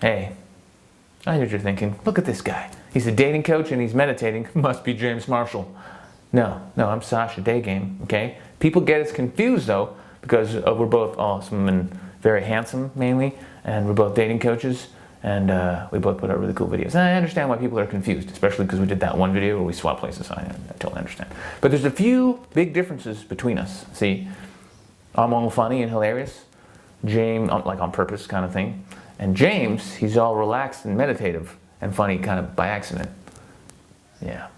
Hey, I know what you're thinking. Look at this guy. He's a dating coach and he's meditating. Must be James Marshall. No, I'm Sasha Daygame, okay? People get us confused though, because we're both awesome and very handsome mainly, and we're both dating coaches, and we both put out really cool videos. And I understand why people are confused, especially because we did that one video where we swap places. I totally understand. But there's a few big differences between us. See, I'm all funny and hilarious. James, like on purpose kind of thing. And James, he's all relaxed and meditative and funny kind of by accident. Yeah.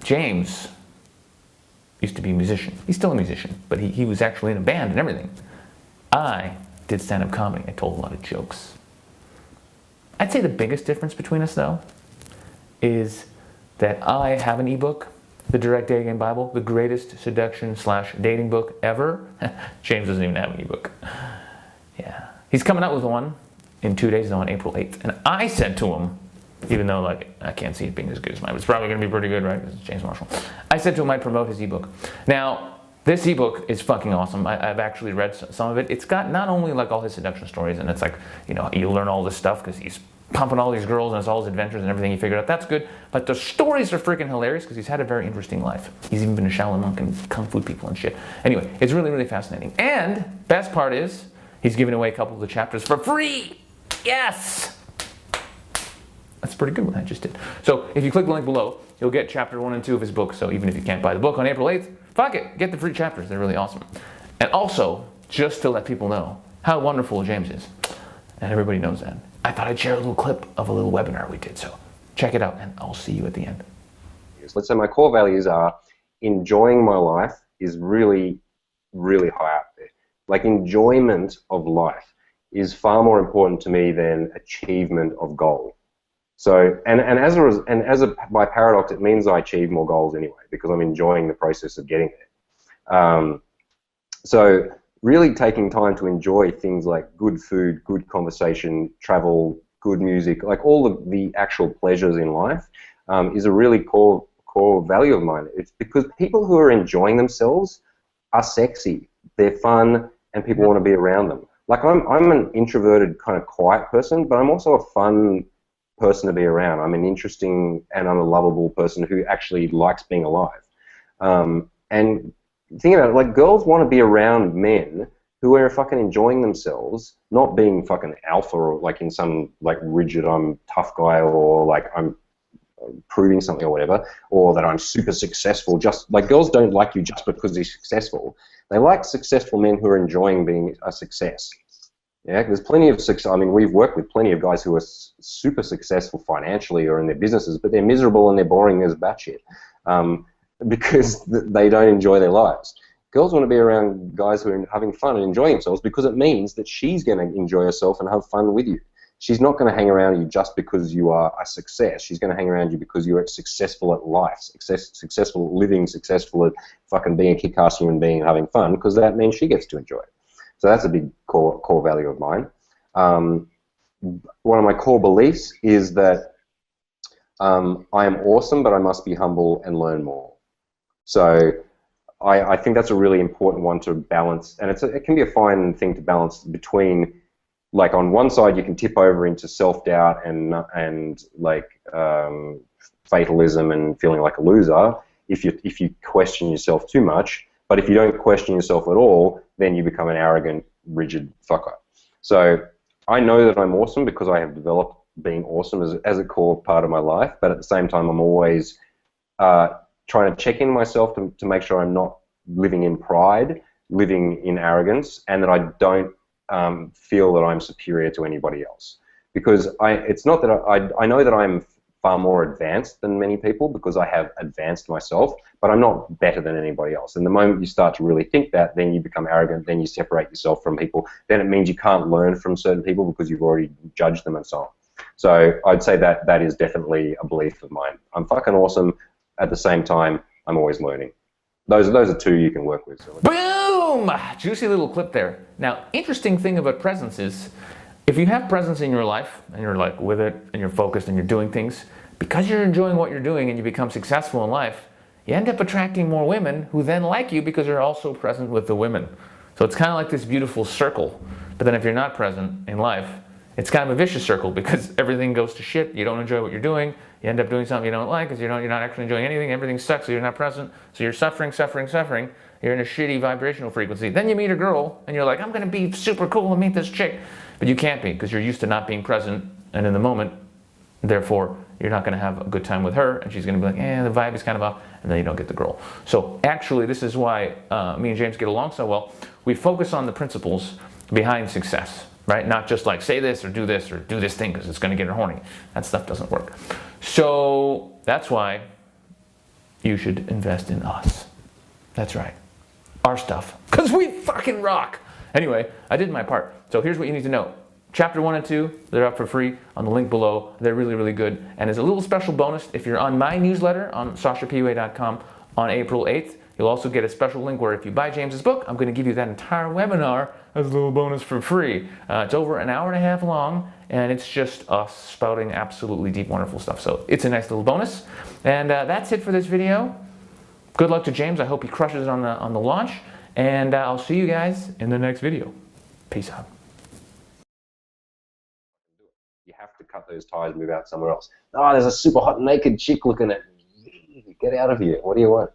James used to be a musician. He's still a musician, but he was actually in a band and everything. I did stand-up comedy. I told a lot of jokes. I'd say the biggest difference between us, though, is that I have an ebook, The Direct Dating Bible, the greatest seduction/dating book ever. James doesn't even have an ebook. Yeah. He's coming out with one in 2 days, on April 8th. And I said to him, even though like I can't see it being as good as mine, but it's probably going to be pretty good, right? Because it's James Marshall. I said to him I'd promote his ebook. Now, this ebook is fucking awesome. I've actually read some of it. It's got not only like all his seduction stories, and it's like, you know, you learn all this stuff because he's pumping all these girls and it's all his adventures and everything he figured out. That's good. But the stories are freaking hilarious because he's had a very interesting life. He's even been a Shaolin monk and kung fu people and shit. Anyway, it's really, really fascinating. And best part is he's giving away a couple of the chapters for free. Yes! That's a pretty good one I just did. So if you click the link below, you'll get chapter 1 and 2 of his book. So even if you can't buy the book on April 8th, fuck it, get the free chapters. They're really awesome. And also, just to let people know how wonderful James is, and everybody knows that, I thought I'd share a little clip of a little webinar we did. So check it out, and I'll see you at the end. Let's say my core values are enjoying my life is really, really high up there. Like enjoyment of life is far more important to me than achievement of goal. So, by paradox, it means I achieve more goals anyway because I'm enjoying the process of getting there. So, really taking time to enjoy things like good food, good conversation, travel, good music, like all of the actual pleasures in life, is a really core value of mine. It's because people who are enjoying themselves are sexy, they're fun, and people want to be around them. Like I'm an introverted kind of quiet person, but I'm also a fun person to be around. I'm an interesting and I'm a lovable person who actually likes being alive. And think about it, like girls want to be around men who are fucking enjoying themselves, not being fucking alpha or like in some like rigid I'm tough guy or like I'm proving something or whatever, or that I'm super successful. Just like girls don't like you just because you're successful. They like successful men who are enjoying being a success. Yeah, there's plenty of success. I mean, we've worked with plenty of guys who are super successful financially or in their businesses, but they're miserable and they're boring as batshit because they don't enjoy their lives. Girls want to be around guys who are having fun and enjoying themselves because it means that she's going to enjoy herself and have fun with you. She's not going to hang around you just because you are a success. She's going to hang around you because you're successful at life, successful at living, successful at fucking being a kick-ass human being and having fun, because that means she gets to enjoy it. So that's a big core value of mine. One of my core beliefs is that I am awesome, but I must be humble and learn more. So I think that's a really important one to balance, and it can be a fine thing to balance between, like on one side you can tip over into self-doubt and like fatalism and feeling like a loser if you question yourself too much. But if you don't question yourself at all, then you become an arrogant, rigid fucker. So I know that I'm awesome because I have developed being awesome as a core part of my life, but at the same time I'm always trying to check in myself to make sure I'm not living in pride, living in arrogance, and that I don't feel that I'm superior to anybody else. Because it's not that I know that I'm far more advanced than many people because I have advanced myself, but I'm not better than anybody else. And the moment you start to really think that, then you become arrogant, then you separate yourself from people, then it means you can't learn from certain people because you've already judged them and so on. So I'd say that is definitely a belief of mine. I'm fucking awesome. At the same time, I'm always learning. Those are two you can work with. So. Boom! Juicy little clip there. Now, interesting thing about presence is, if you have presence in your life, and you're like with it, and you're focused, and you're doing things, because you're enjoying what you're doing and you become successful in life, you end up attracting more women who then like you because you're also present with the women. So it's kind of like this beautiful circle. But then if you're not present in life, it's kind of a vicious circle because everything goes to shit. You don't enjoy what you're doing. You end up doing something you don't like because you're not actually enjoying anything. Everything sucks, so you're not present. So you're suffering. You're in a shitty vibrational frequency. Then you meet a girl, and you're like, I'm going to be super cool and meet this chick. But you can't be because you're used to not being present and in the moment. Therefore, you're not going to have a good time with her, and she's going to be like, the vibe is kind of off, and then you don't get the girl. So actually, this is why me and James get along so well. We focus on the principles behind success, right? Not just like say this or do this thing because it's going to get her horny. That stuff doesn't work. So that's why you should invest in us. That's right. Our stuff. Because we fucking rock. Anyway, I did my part. So here's what you need to know. Chapter 1 and 2, they're up for free on the link below. They're really, really good. And as a little special bonus, if you're on my newsletter on sashapua.com on April 8th, you'll also get a special link where if you buy James's book, I'm going to give you that entire webinar as a little bonus for free. It's over an hour and a half long, and it's just us spouting absolutely deep, wonderful stuff. So it's a nice little bonus. And that's it for this video. Good luck to James. I hope he crushes it on the launch. And I'll see you guys in the next video. Peace out. You have to cut those ties and move out somewhere else. Oh, there's a super hot naked chick looking at me. Get out of here. What do you want?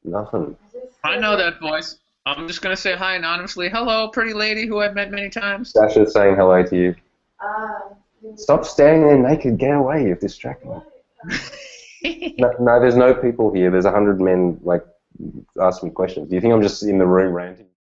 Nothing. I know that voice. I'm just going to say hi anonymously. Hello, pretty lady who I've met many times. Sasha's saying hello to you. Stop standing there naked. Get away. You're distracting me. No, there's no people here. There's 100 men, like, asking me questions. Do you think I'm just in the room ranting?